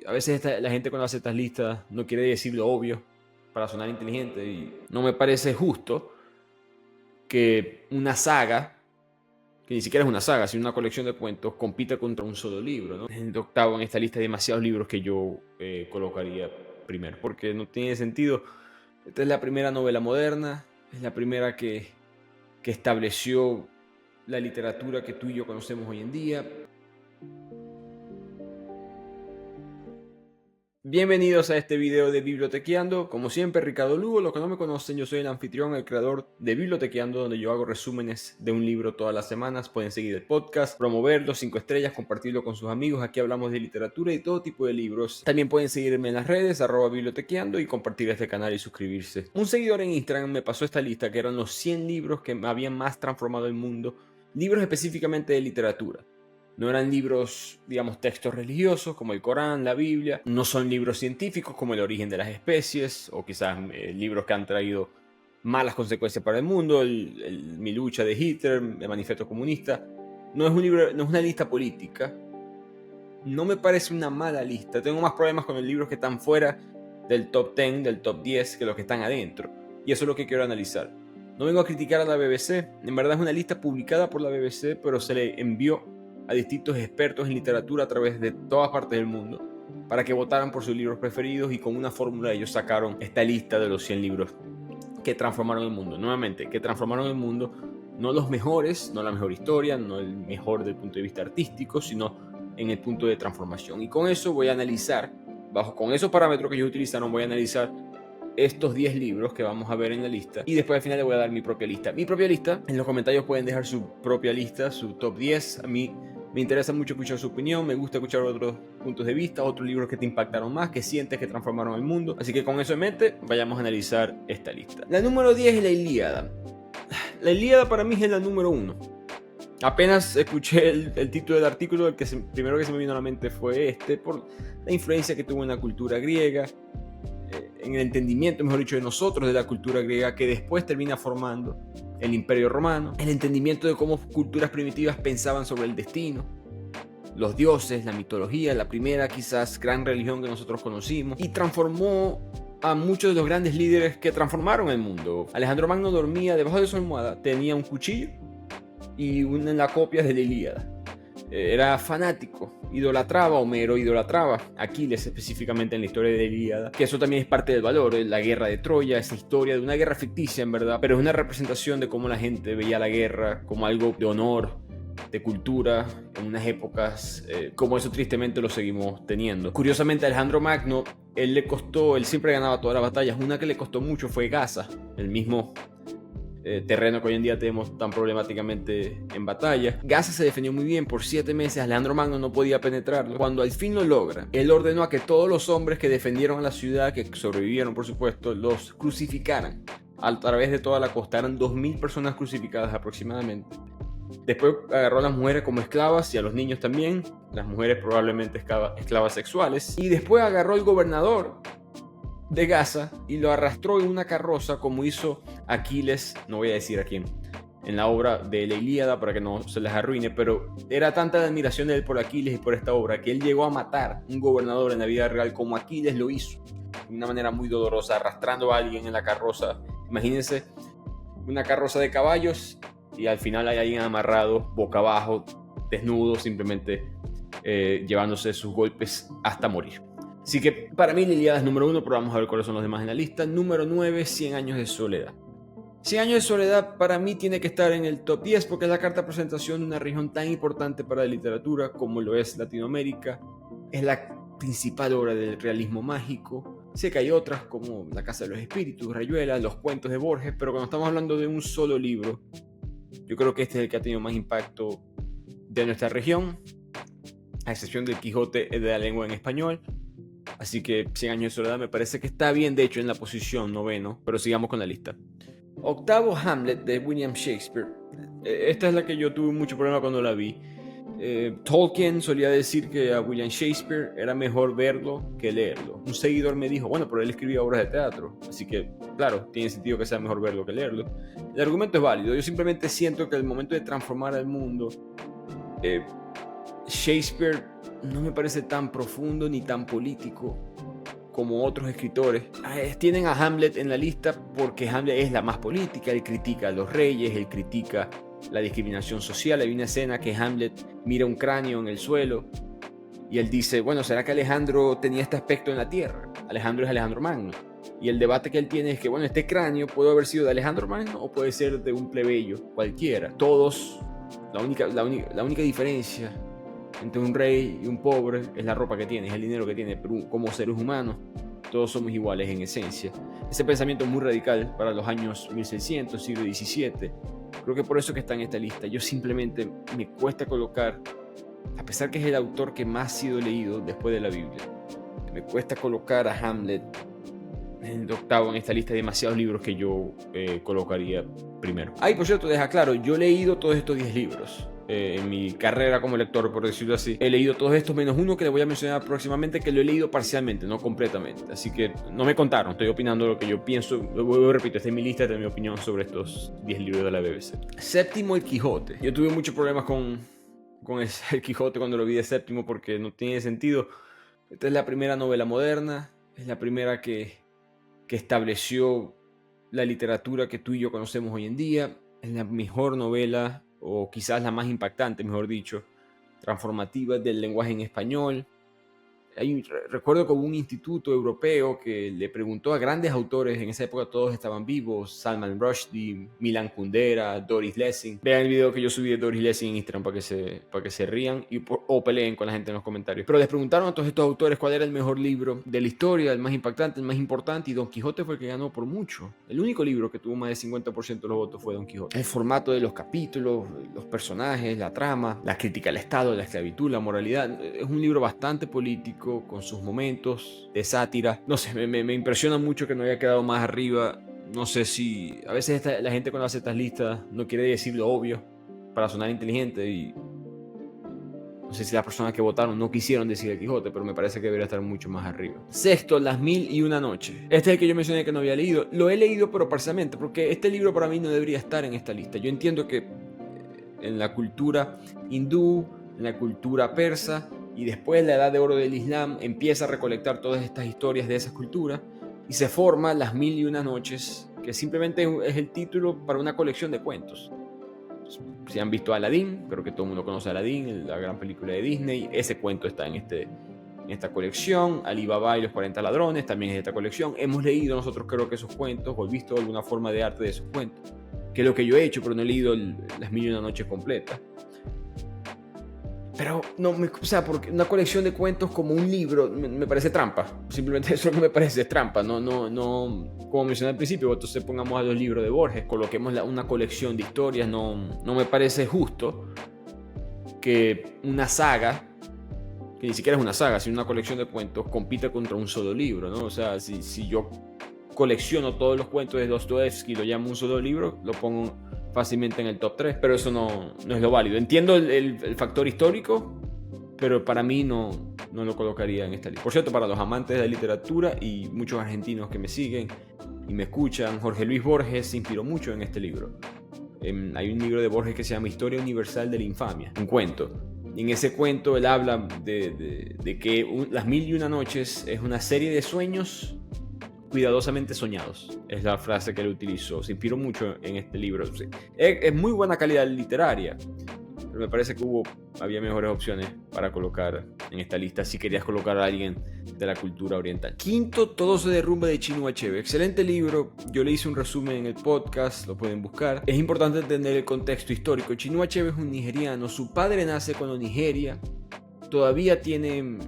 A veces la gente cuando hace estas listas no quiere decir lo obvio para sonar inteligente y no me parece justo que una saga, que ni siquiera es una saga, sino una colección de cuentos, compita contra un solo libro, ¿no? En el octavo en esta lista hay demasiados libros que yo colocaría primero, porque no tiene sentido. Esta es la primera novela moderna, es la primera que estableció la literatura que tú y yo conocemos hoy en día. Bienvenidos a este video de Bibliotequeando. Como siempre, Ricardo Lugo. Los que no me conocen, yo soy el anfitrión, el creador de Bibliotequeando, donde yo hago resúmenes de un libro todas las semanas. Pueden seguir el podcast, promoverlo, 5 estrellas, compartirlo con sus amigos. Aquí hablamos de literatura y todo tipo de libros. También pueden seguirme en las redes, @bibliotequeando, y compartir este canal y suscribirse. Un seguidor en Instagram me pasó esta lista, que eran los 100 libros que habían más transformado el mundo. Libros específicamente de literatura. No eran libros, digamos, textos religiosos como el Corán, la Biblia. No son libros científicos como El origen de las especies, o quizás libros que han traído malas consecuencias para el mundo, Mi lucha de Hitler, El manifiesto comunista. No es un libro, no es una lista política. No me parece una mala lista. Tengo más problemas con los libros que están fuera del top 10, del top 10, que los que están adentro. Y eso es lo que quiero analizar. No vengo a criticar a la BBC. En verdad es una lista publicada por la BBC, pero se le envió a distintos expertos en literatura a través de todas partes del mundo para que votaran por sus libros preferidos, y con una fórmula ellos sacaron esta lista de los 100 libros que transformaron el mundo. Nuevamente, que transformaron el mundo, no los mejores, no la mejor historia, no el mejor del punto de vista artístico, sino en el punto de transformación. Y con eso voy a analizar, con esos parámetros que ellos utilizaron, voy a analizar estos 10 libros que vamos a ver en la lista, y después al final le voy a dar mi propia lista. En los comentarios pueden dejar su propia lista, su top 10. A mí me interesa mucho escuchar su opinión, me gusta escuchar otros puntos de vista, otros libros que te impactaron más, que sientes que transformaron el mundo. Así que con eso en mente, vayamos a analizar esta lista. La número 10 es la Ilíada. La Ilíada para mí es la número 1. Apenas escuché el título del artículo, el primero que se me vino a la mente fue por la influencia que tuvo en la cultura griega, en el entendimiento, mejor dicho, de nosotros de la cultura griega, que después termina formando el Imperio Romano, el entendimiento de cómo culturas primitivas pensaban sobre el destino, los dioses, la mitología, la primera quizás gran religión que nosotros conocimos, y transformó a muchos de los grandes líderes que transformaron el mundo. Alejandro Magno dormía debajo de su almohada, tenía un cuchillo y una copia de la Ilíada. Era fanático, idolatraba a Homero, idolatraba a Aquiles específicamente en la historia de la Ilíada, que eso también es parte del valor, la guerra de Troya, esa historia de una guerra ficticia en verdad, pero es una representación de cómo la gente veía la guerra como algo de honor, de cultura, en unas épocas como eso tristemente lo seguimos teniendo. Curiosamente, Alejandro Magno, él siempre ganaba todas las batallas. Una que le costó mucho fue Gaza, el mismo terreno que hoy en día tenemos tan problemáticamente en batalla. Gaza se defendió muy bien por 7 meses. Alejandro Magno no podía penetrarlo. Cuando al fin lo logra, él ordenó a que todos los hombres que defendieron a la ciudad, que sobrevivieron por supuesto, los crucificaran a través de toda la costa. Eran 2000 personas crucificadas aproximadamente. Después agarró a las mujeres como esclavas y a los niños también, las mujeres probablemente esclavas sexuales, y después agarró al gobernador de Gaza y lo arrastró en una carroza como hizo Aquiles, no voy a decir a quién, en la obra de la Ilíada para que no se les arruine, pero era tanta la admiración de él por Aquiles y por esta obra que él llegó a matar un gobernador en la vida real como Aquiles lo hizo, de una manera muy dolorosa, arrastrando a alguien en la carroza. Imagínense una carroza de caballos y al final hay alguien amarrado boca abajo, desnudo, simplemente llevándose sus golpes hasta morir. Así que para mí la Ilíada es número 1, pero vamos a ver cuáles son los demás en la lista. Número 9, 100 años de soledad. 100 años de soledad para mí tiene que estar en el top 10 porque es la carta de presentación de una región tan importante para la literatura como lo es Latinoamérica. Es la principal obra del realismo mágico. Sé que hay otras como La Casa de los Espíritus, Rayuela, los cuentos de Borges, pero cuando estamos hablando de un solo libro, yo creo que este es el que ha tenido más impacto de nuestra región, a excepción del Quijote de la lengua en español. Así que 100 años de soledad me parece que está bien, de hecho en la posición 9º, pero sigamos con la lista. 8º, Hamlet de William Shakespeare. Esta es la que yo tuve mucho problema cuando la vi. Tolkien solía decir que a William Shakespeare era mejor verlo que leerlo. Un seguidor me dijo, bueno, pero él escribía obras de teatro, así que claro, tiene sentido que sea mejor verlo que leerlo. El argumento es válido. Yo simplemente siento que al momento de transformar al mundo, Shakespeare no me parece tan profundo ni tan político como otros escritores. Tienen a Hamlet en la lista porque Hamlet es la más política. Él critica a los reyes, él critica la discriminación social. Hay una escena que Hamlet mira un cráneo en el suelo y él dice, bueno, ¿será que Alejandro tenía este aspecto en la tierra? Alejandro es Alejandro Magno. Y el debate que él tiene es que, bueno, este cráneo puede haber sido de Alejandro Magno o puede ser de un plebeyo cualquiera. Todos, la única diferencia entre un rey y un pobre es la ropa que tiene, es el dinero que tiene, pero como seres humanos todos somos iguales en esencia. Ese pensamiento es muy radical para los años 1600, siglo XVII. Creo que por eso que está en esta lista. Yo simplemente me cuesta colocar, a pesar que es el autor que más ha sido leído después de la Biblia, me cuesta colocar a Hamlet en el octavo en esta lista. De demasiados libros que yo colocaría primero. Por cierto, deja claro, yo he leído todos estos 10 libros. En mi carrera como lector, por decirlo así, he leído todos estos menos uno que les voy a mencionar próximamente, que lo he leído parcialmente, no completamente, así que no me contaron, estoy opinando lo que yo pienso. Lo repito, esta es mi lista, esta es mi opinión sobre estos 10 libros de la BBC. Séptimo, El Quijote. Yo tuve muchos problemas con el Quijote cuando lo vi de séptimo porque no tiene sentido. Esta es la primera novela moderna, es la primera que estableció la literatura que tú y yo conocemos hoy en día, es la mejor novela, o quizás la más impactante, mejor dicho, transformativa del lenguaje en español. Recuerdo que hubo un instituto europeo que le preguntó a grandes autores, en esa época todos estaban vivos, Salman Rushdie, Milan Kundera, Doris Lessing. Vean el video que yo subí de Doris Lessing en Instagram para que se rían o peleen con la gente en los comentarios. Pero les preguntaron a todos estos autores cuál era el mejor libro de la historia, el más impactante, el más importante, y Don Quijote fue el que ganó por mucho. El único libro que tuvo más del 50% de los votos fue Don Quijote. El formato de los capítulos, los personajes, la trama, la crítica al Estado, la esclavitud, la moralidad, es un libro bastante político, con sus momentos de sátira. No sé, me impresiona mucho que no haya quedado más arriba. No sé si a veces la gente cuando hace estas listas no quiere decir lo obvio para sonar inteligente, y no sé si las personas que votaron no quisieron decir El Quijote, pero me parece que debería estar mucho más arriba. Sexto, Las Mil y Una Noches. Este es el que yo mencioné que no había leído. Lo he leído pero parcialmente, porque este libro para mí no debería estar en esta lista. Yo entiendo que en la cultura hindú, en la cultura persa, y después la edad de oro del Islam empieza a recolectar todas estas historias de esas culturas y se forma Las Mil y Una Noches, que simplemente es el título para una colección de cuentos. Si han visto Aladdin, creo que todo el mundo conoce Aladdin, la gran película de Disney, ese cuento está en esta colección. Ali Baba y los 40 ladrones también es de esta colección. Hemos leído nosotros creo que esos cuentos, o visto alguna forma de arte de esos cuentos, que es lo que yo he hecho, pero no he leído Las Mil y Una Noches completa. Pero no, o sea, porque una colección de cuentos como un libro me parece trampa. Simplemente eso es lo que me parece, es trampa. No, como mencioné al principio, entonces pongamos a los libros de Borges, coloquemos una colección de historias. No me parece justo que una saga, que ni siquiera es una saga, sino una colección de cuentos, compita contra un solo libro, ¿no? O sea, si yo colecciono todos los cuentos de Dostoevsky y lo llamo un solo libro, lo pongo fácilmente en el top 3, pero eso no es lo válido. Entiendo el factor histórico, pero para mí no lo colocaría en esta lista. Por cierto, para los amantes de la literatura y muchos argentinos que me siguen y me escuchan, Jorge Luis Borges se inspiró mucho en este libro. Hay un libro de Borges que se llama Historia Universal de la Infamia, un cuento. Y en ese cuento él habla de que Las Mil y Una Noches es una serie de sueños cuidadosamente soñados, es la frase que él utilizó. Se inspiró mucho en este libro. Es muy buena calidad literaria, pero me parece que había mejores opciones para colocar en esta lista si querías colocar a alguien de la cultura oriental. Quinto, Todo se derrumba, de Chinua Achebe. Excelente libro, yo le hice un resumen en el podcast, lo pueden buscar. Es importante entender el contexto histórico. Chinua Achebe es un nigeriano, su padre nace cuando Nigeria todavía tiene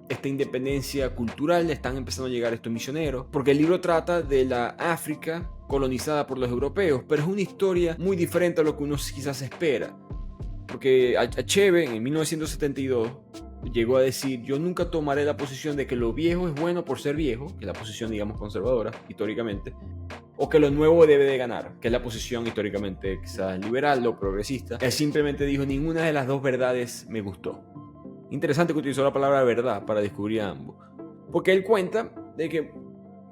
esta independencia cultural, están empezando a llegar estos misioneros, porque el libro trata de la África colonizada por los europeos, pero es una historia muy diferente a lo que uno quizás espera, porque Achebe en 1972 llegó a decir: yo nunca tomaré la posición de que lo viejo es bueno por ser viejo, que es la posición digamos conservadora históricamente, o que lo nuevo debe de ganar, que es la posición históricamente quizás liberal o progresista. Él simplemente dijo: ninguna de las dos verdades me gustó. Interesante que utilizó la palabra verdad para descubrir a ambos, porque él cuenta de que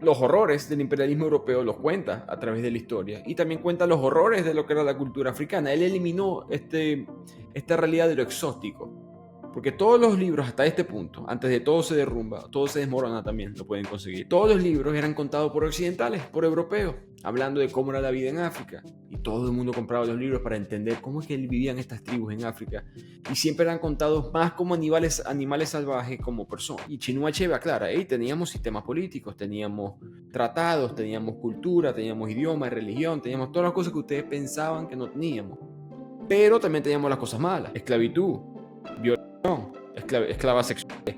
los horrores del imperialismo europeo los cuenta a través de la historia, y también cuenta los horrores de lo que era la cultura africana. Él eliminó esta realidad de lo exótico, Porque todos los libros hasta este punto, antes de todo se derrumba, todo se desmorona también, lo pueden conseguir. Todos los libros eran contados por occidentales, por europeos, hablando de cómo era la vida en África. Y todo el mundo compraba los libros para entender cómo es que vivían estas tribus en África. Y siempre eran contados más como animales salvajes, como personas. Y Chinua Achebe aclara, teníamos sistemas políticos, teníamos tratados, teníamos cultura, teníamos idioma, religión, teníamos todas las cosas que ustedes pensaban que no teníamos. Pero también teníamos las cosas malas, esclavitud, esclavas sexuales,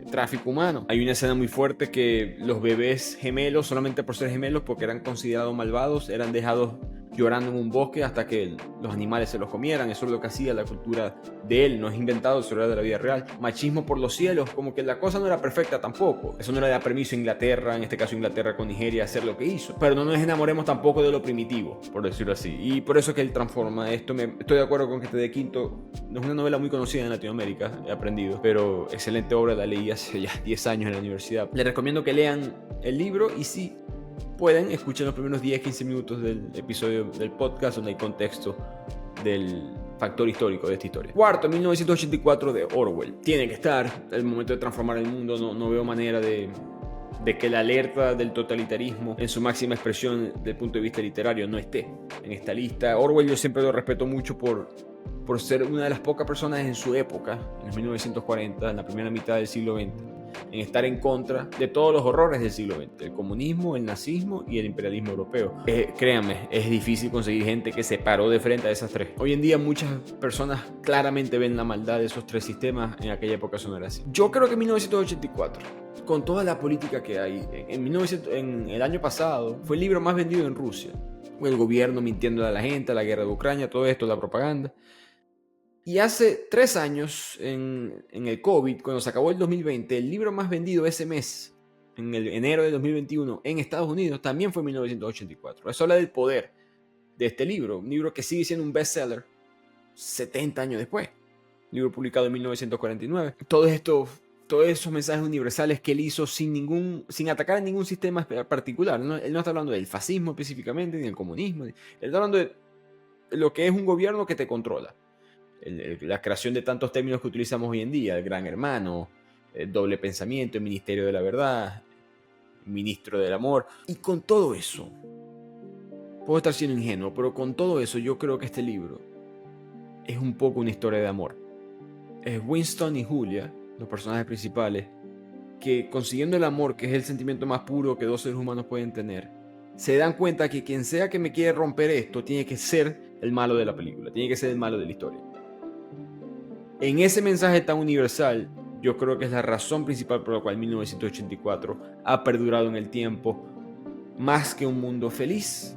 tráfico humano. Hay una escena muy fuerte que los bebés gemelos, solamente por ser gemelos, porque eran considerados malvados, eran dejados llorando en un bosque hasta que los animales se los comieran. Eso es lo que hacía la cultura de él, no es inventado, eso era de la vida real. Machismo por los cielos, como que la cosa no era perfecta tampoco. Eso no le da permiso a Inglaterra, en este caso Inglaterra con Nigeria, hacer lo que hizo. Pero no nos enamoremos tampoco de lo primitivo, por decirlo así. Y por eso es que él transforma esto. Estoy de acuerdo con que este de Quinto no es una novela muy conocida en Latinoamérica, he aprendido, pero excelente obra, la leí hace ya 10 años en la universidad. Les recomiendo que lean el libro y sí, pueden escuchar los primeros 10-15 minutos del episodio del podcast donde hay contexto del factor histórico de esta historia. Cuarto, 1984 de Orwell. Tiene que estar el momento de transformar el mundo. No veo manera de que la alerta del totalitarismo en su máxima expresión del punto de vista literario no esté en esta lista. Orwell yo siempre lo respeto mucho por ser una de las pocas personas en su época, en los 1940, en la primera mitad del siglo XX, en estar en contra de todos los horrores del siglo XX, el comunismo, el nazismo y el imperialismo europeo. Créanme, es difícil conseguir gente que se paró de frente a esas tres. Hoy en día muchas personas claramente ven la maldad de esos tres sistemas, en aquella época eso no era así. Yo creo que en 1984, con toda la política que hay, en el año pasado, fue el libro más vendido en Rusia. El gobierno mintiendo a la gente, la guerra de Ucrania, todo esto, la propaganda. Y hace 3 años, en el COVID, cuando se acabó el 2020, el libro más vendido ese mes, en el enero de 2021, en Estados Unidos, también fue 1984. Eso habla del poder de este libro, un libro que sigue siendo un bestseller 70 años después. Libro publicado en 1949. Todos esos mensajes universales que él hizo sin atacar a ningún sistema particular. Él no está hablando del fascismo específicamente, ni del comunismo. Él está hablando de lo que es un gobierno que te controla. La creación de tantos términos que utilizamos hoy en día, el gran hermano, el doble pensamiento, el ministerio de la verdad, el ministro del amor. Y con todo eso, puedo estar siendo ingenuo, pero con todo eso yo creo que este libro es un poco una historia de amor. Es Winston y Julia, los personajes principales, que consiguiendo el amor, que es el sentimiento más puro que dos seres humanos pueden tener, se dan cuenta que quien sea que me quiere romper esto tiene que ser el malo de la película, tiene que ser el malo de la historia. En ese mensaje tan universal, yo creo que es la razón principal por la cual 1984 ha perdurado en el tiempo, más que Un Mundo Feliz,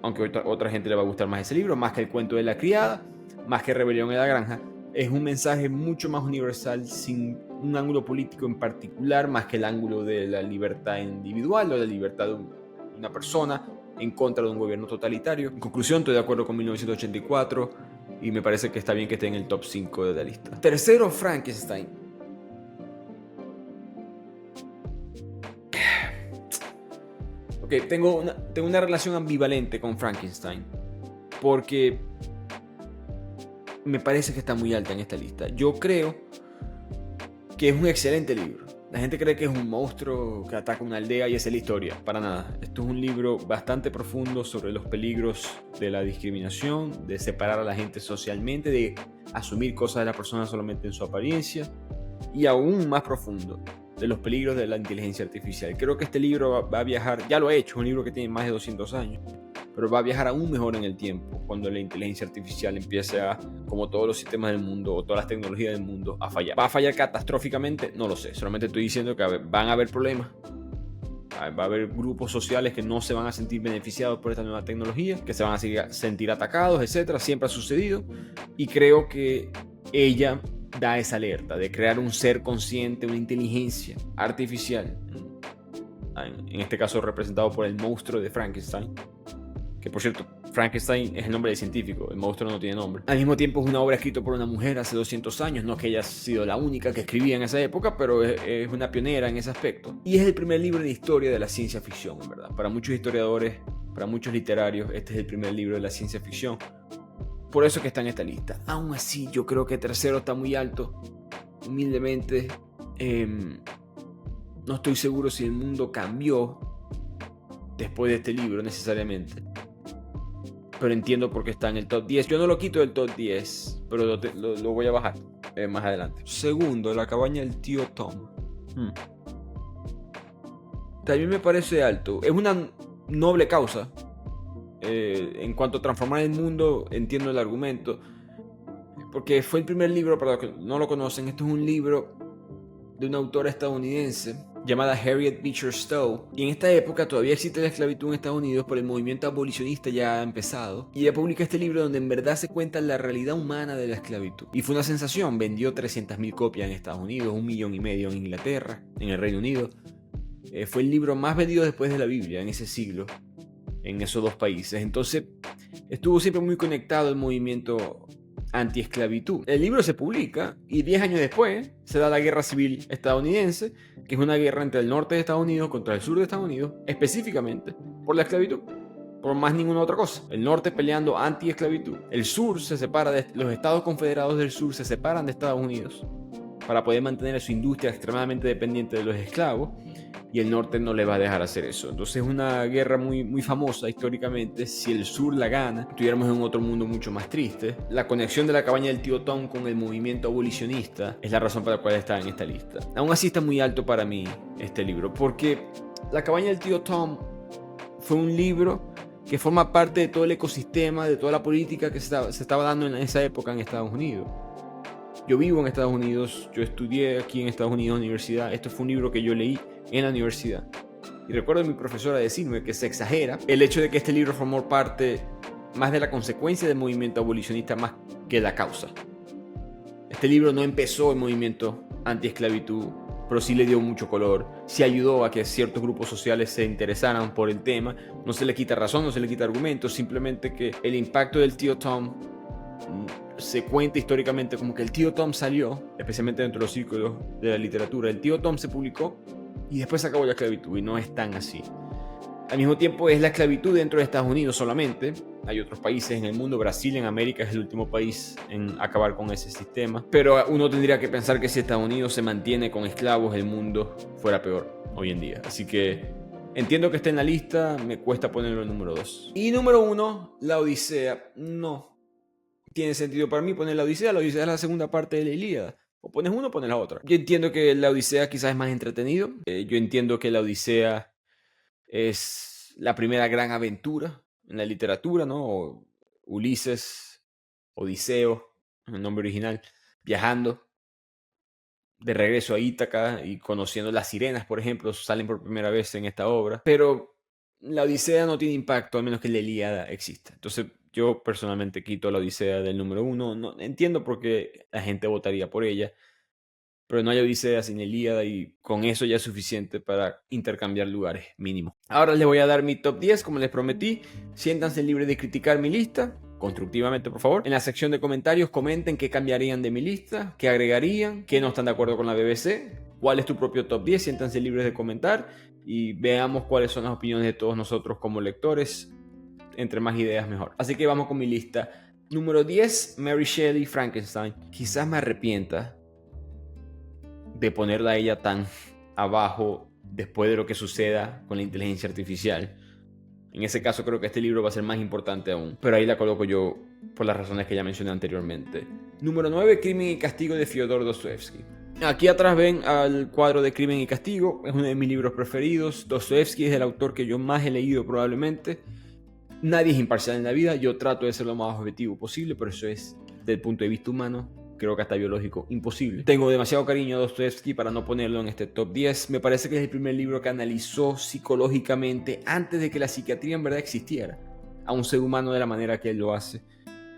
aunque a otra gente le va a gustar más ese libro, más que El Cuento de la Criada, más que Rebelión en la Granja. Es un mensaje mucho más universal, sin un ángulo político en particular, más que el ángulo de la libertad individual o la libertad de una persona en contra de un gobierno totalitario. En conclusión, estoy de acuerdo con 1984 y me parece que está bien que esté en el top 5 de la lista. Tercero, Frankenstein. Ok, tengo una relación ambivalente con Frankenstein, porque me parece que está muy alta en esta lista. Yo creo que es un excelente libro. La gente cree que es un monstruo que ataca una aldea y esa es la historia. Para nada. Esto es un libro bastante profundo sobre los peligros de la discriminación, de separar a la gente socialmente, de asumir cosas de la persona solamente en su apariencia, y aún más profundo, de los peligros de la inteligencia artificial. Creo que este libro va a viajar, ya lo ha hecho, es un libro que tiene más de 200 años, pero va a viajar aún mejor en el tiempo cuando la inteligencia artificial empiece a, como todos los sistemas del mundo o todas las tecnologías del mundo, a fallar. ¿Va a fallar catastróficamente? No lo sé, solamente estoy diciendo que van a haber problemas. Va a haber grupos sociales que no se van a sentir beneficiados por esta nueva tecnología, que se van a sentir atacados, etc. Siempre ha sucedido, y creo que ella da esa alerta de crear un ser consciente, una inteligencia artificial, en este caso representado por el monstruo de Frankenstein, que por cierto, Frankenstein es el nombre del científico, el monstruo no tiene nombre. Al mismo tiempo es una obra escrita por una mujer hace 200 años, no que ella haya sido la única que escribía en esa época, pero es una pionera en ese aspecto. Y es el primer libro de historia de la ciencia ficción, en verdad. Para muchos historiadores, para muchos literarios, este es el primer libro de la ciencia ficción. Por eso que está en esta lista. Aún así, yo creo que tercero está muy alto, humildemente, no estoy seguro si el mundo cambió después de este libro necesariamente, pero entiendo por qué está en el top 10. Yo no lo quito del top 10, pero lo voy a bajar más adelante. Segundo, La cabaña del tío Tom. También me parece alto. Es una noble causa. En cuanto a transformar el mundo, entiendo el argumento. Porque fue el primer libro, para los que no lo conocen, esto es un libro de una autora estadounidense llamada Harriet Beecher Stowe. Y en esta época todavía existe la esclavitud en Estados Unidos, pero el movimiento abolicionista ya ha empezado. Y ella publica este libro donde en verdad se cuenta la realidad humana de la esclavitud. Y fue una sensación, vendió 300.000 copias en Estados Unidos, 1,5 millones en Inglaterra, en el Reino Unido. Fue el libro más vendido después de la Biblia en ese siglo, en esos dos países. Entonces estuvo siempre muy conectado al movimiento anti-esclavitud. El libro se publica y 10 años después se da la guerra civil estadounidense, que es una guerra entre el norte de Estados Unidos contra el sur de Estados Unidos, específicamente por la esclavitud, por más ninguna otra cosa. El norte peleando anti-esclavitud. El sur se separa los estados confederados del sur se separan de Estados Unidos para poder mantener su industria extremadamente dependiente de los esclavos, y el norte no le va a dejar hacer eso. Entonces es una guerra muy, muy famosa históricamente. Si el sur la gana, estuviéramos en otro mundo mucho más triste. La conexión de La cabaña del tío Tom con el movimiento abolicionista es la razón para la cual está en esta lista. Aún así está muy alto para mí este libro, porque La cabaña del tío Tom fue un libro que forma parte de todo el ecosistema, de toda la política que se estaba dando en esa época en Estados Unidos. Yo vivo en Estados Unidos, yo estudié aquí en Estados Unidos en la universidad. Esto fue un libro que yo leí en la universidad. Y recuerdo a mi profesora decirme que se exagera el hecho de que este libro formó parte más de la consecuencia del movimiento abolicionista más que la causa. Este libro no empezó el movimiento anti-esclavitud, pero sí le dio mucho color, sí ayudó a que ciertos grupos sociales se interesaran por el tema. No se le quita razón, no se le quita argumento, simplemente que el impacto del tío Tom se cuenta históricamente como que el tío Tom salió, especialmente dentro de los círculos de la literatura. El tío Tom se publicó y después se acabó la esclavitud, y no es tan así. Al mismo tiempo es la esclavitud dentro de Estados Unidos solamente. Hay otros países en el mundo. Brasil en América es el último país en acabar con ese sistema. Pero uno tendría que pensar que si Estados Unidos se mantiene con esclavos, el mundo fuera peor hoy en día. Así que entiendo que esté en la lista, me cuesta ponerlo en número 2. Y número 1, La Odisea. No tiene sentido para mí poner La Odisea. La Odisea es la segunda parte de la Ilíada. O pones uno o pones la otra. Yo entiendo que La Odisea quizás es más entretenido. Yo entiendo que La Odisea es la primera gran aventura en la literatura, ¿no? O Ulises, Odiseo, el nombre original, viajando de regreso a Ítaca y conociendo las sirenas, por ejemplo, salen por primera vez en esta obra. Pero la Odisea no tiene impacto, a menos que la Ilíada exista. Entonces yo personalmente quito la Odisea del número 1. No entiendo por qué la gente votaría por ella, pero no hay Odisea sin Ilíada, y con eso ya es suficiente para intercambiar lugares, mínimo. Ahora les voy a dar mi top 10, como les prometí. Siéntanse libres de criticar mi lista, constructivamente por favor. En la sección de comentarios comenten qué cambiarían de mi lista, qué agregarían, qué no están de acuerdo con la BBC, cuál es tu propio top 10, siéntanse libres de comentar y veamos cuáles son las opiniones de todos nosotros como lectores. Entre más ideas mejor. Así que vamos con mi lista. Número 10, Mary Shelley, Frankenstein. Quizás me arrepienta de ponerla a ella tan abajo después de lo que suceda con la inteligencia artificial. En ese caso creo que este libro va a ser más importante aún, pero ahí la coloco yo por las razones que ya mencioné anteriormente. Número 9, Crimen y Castigo de Fyodor Dostoevsky. Aquí atrás ven al cuadro de Crimen y Castigo, es uno de mis libros preferidos. Dostoevsky es el autor que yo más he leído probablemente. Nadie es imparcial en la vida, yo trato de ser lo más objetivo posible, pero eso es, desde el punto de vista humano, creo que hasta biológico, imposible. Tengo demasiado cariño a Dostoevsky para no ponerlo en este top 10. Me parece que es el primer libro que analizó psicológicamente, antes de que la psiquiatría en verdad existiera, a un ser humano de la manera que él lo hace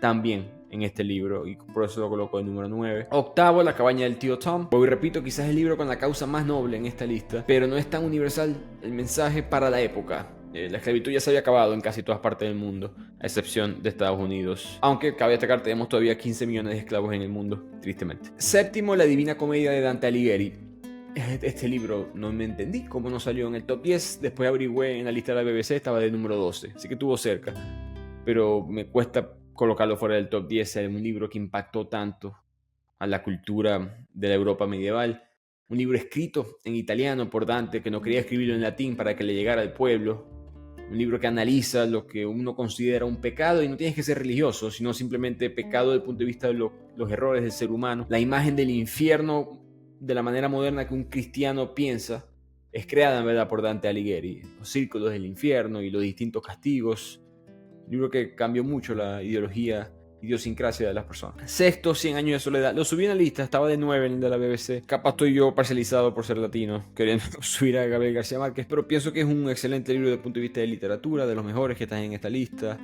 también en este libro, y por eso lo coloco en número 9. Octavo, La cabaña del tío Tom. Hoy repito, quizás el libro con la causa más noble en esta lista, pero no es tan universal el mensaje para la época. La esclavitud ya se había acabado en casi todas partes del mundo, a excepción de Estados Unidos. Aunque, cabe destacar, tenemos todavía 15 millones de esclavos en el mundo, tristemente. Séptimo, La Divina Comedia de Dante Alighieri. Este libro no me entendí cómo no salió en el top 10. Después averigüé en la lista de la BBC, estaba de número 12, así que estuvo cerca. Pero me cuesta colocarlo fuera del top 10. Es un libro que impactó tanto a la cultura de la Europa medieval. Un libro escrito en italiano por Dante, que no quería escribirlo en latín para que le llegara al pueblo. Un libro que analiza lo que uno considera un pecado, y no tienes que ser religioso, sino simplemente pecado desde el punto de vista de los errores del ser humano. La imagen del infierno, de la manera moderna que un cristiano piensa, es creada en verdad por Dante Alighieri. Los círculos del infierno y los distintos castigos. Un libro que cambió mucho la idiosincrasia de las personas. Sexto, 100 años de soledad. Lo subí en la lista, estaba de 9 en el de la BBC. Capaz estoy yo parcializado por ser latino, queriendo subir a Gabriel García Márquez, pero pienso que es un excelente libro desde el punto de vista de literatura, de los mejores que están en esta lista.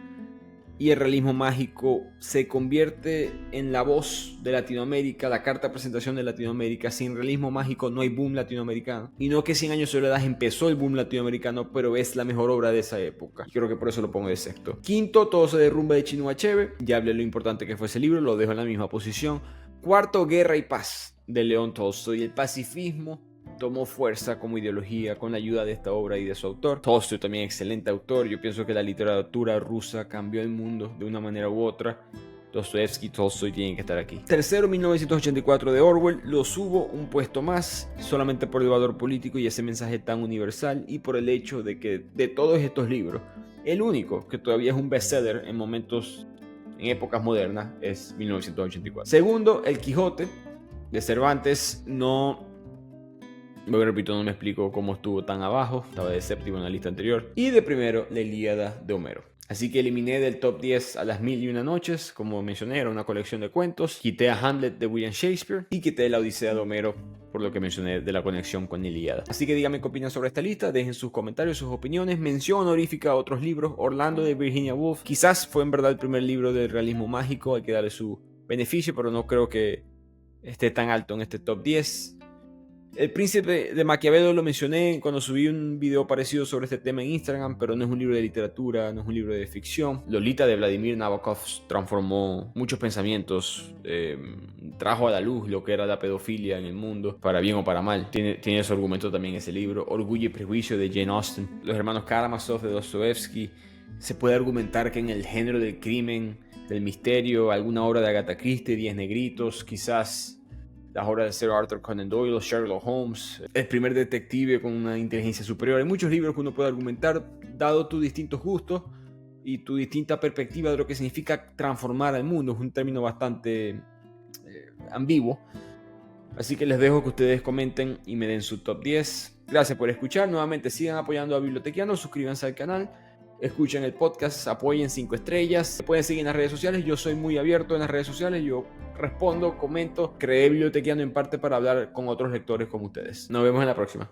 Y el realismo mágico se convierte en la voz de Latinoamérica, la carta de presentación de Latinoamérica. Sin realismo mágico no hay boom latinoamericano. Y no que 100 años de soledad empezó el boom latinoamericano, pero es la mejor obra de esa época. Creo que por eso lo pongo de sexto. Quinto, Todo se derrumba, de Chinua Achebe. Ya hablé de lo importante que fue ese libro, lo dejo en la misma posición. Cuarto, Guerra y Paz, de León Tolstoy. El pacifismo tomó fuerza como ideología con la ayuda de esta obra y de su autor. Tolstoy también excelente autor. Yo pienso que la literatura rusa cambió el mundo de una manera u otra. Dostoevsky y Tolstoy tienen que estar aquí. Tercero, 1984 de Orwell. Lo subo un puesto más, solamente por el valor político y ese mensaje tan universal, y por el hecho de que de todos estos libros, el único que todavía es un bestseller en épocas modernas es 1984. Segundo, El Quijote de Cervantes. Repito, no me explico cómo estuvo tan abajo. Estaba de séptimo en la lista anterior. Y de primero, La Ilíada de Homero. Así que eliminé del top 10 a Las Mil y Una Noches. Como mencioné, era una colección de cuentos. Quité a Hamlet de William Shakespeare. Y quité La Odisea de Homero, por lo que mencioné de la conexión con Ilíada. Así que díganme qué opinan sobre esta lista. Dejen sus comentarios, sus opiniones. Mención honorífica a otros libros. Orlando, de Virginia Woolf. Quizás fue en verdad el primer libro del realismo mágico. Hay que darle su beneficio, pero no creo que esté tan alto en este top 10. El Príncipe de Maquiavelo lo mencioné cuando subí un video parecido sobre este tema en Instagram, pero no es un libro de literatura, no es un libro de ficción. Lolita, de Vladimir Nabokov, transformó muchos pensamientos, trajo a la luz lo que era la pedofilia en el mundo, para bien o para mal. Tiene su argumento también ese libro. Orgullo y Prejuicio, de Jane Austen. Los hermanos Karamazov, de Dostoevsky. Se puede argumentar que en el género del crimen, del misterio, alguna obra de Agatha Christie, 10 Negritos, quizás las obras de Sir Arthur Conan Doyle, Sherlock Holmes, el primer detective con una inteligencia superior. Hay muchos libros que uno puede argumentar, dado tus distintos gustos y tu distinta perspectiva de lo que significa transformar al mundo. Es un término bastante ambiguo. Así que les dejo que ustedes comenten y me den su top 10. Gracias por escuchar. Nuevamente sigan apoyando a Bibliotequiano, suscríbanse al canal. Escuchen el podcast, apoyen 5 estrellas. Pueden seguir en las redes sociales. Yo soy muy abierto en las redes sociales. Yo respondo, comento. Creé Bibliotequiano en parte para hablar con otros lectores como ustedes. Nos vemos en la próxima.